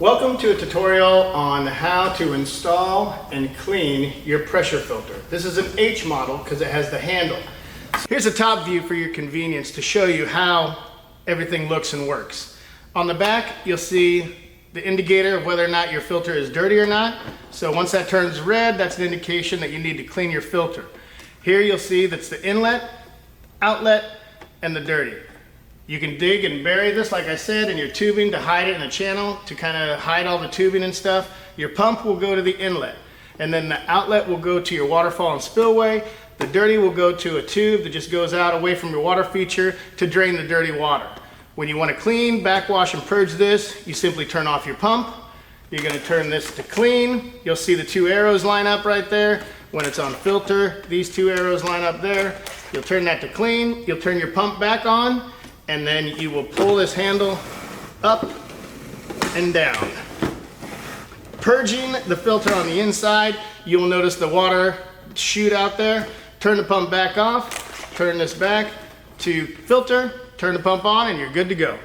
Welcome to a tutorial on how to install and clean your pressure filter. This is an H model because it has the handle. Here's a top view for your convenience to show you how everything looks and works. On the back, you'll see the indicator of whether or not your filter is dirty or not. So once that turns red, that's an indication that you need to clean your filter. Here you'll see that's the inlet, outlet, and the dirty. You can dig and bury this, like I said, in your tubing to hide it in a channel to kind of hide all the tubing and stuff. Your pump will go to the inlet, and then the outlet will go to your waterfall and spillway. The dirty will go to a tube that just goes out away from your water feature to drain the dirty water. When you want to clean, backwash, and purge this, you simply turn off your pump. You're going to turn this to clean. You'll see the two arrows line up right there. When it's on filter, these two arrows line up there. You'll turn that to clean. You'll turn your pump back on, and then you will pull this handle up and down. Purging the filter on the inside, you'll notice the water shoot out there. Turn the pump back off, turn this back to filter, turn the pump on, and you're good to go.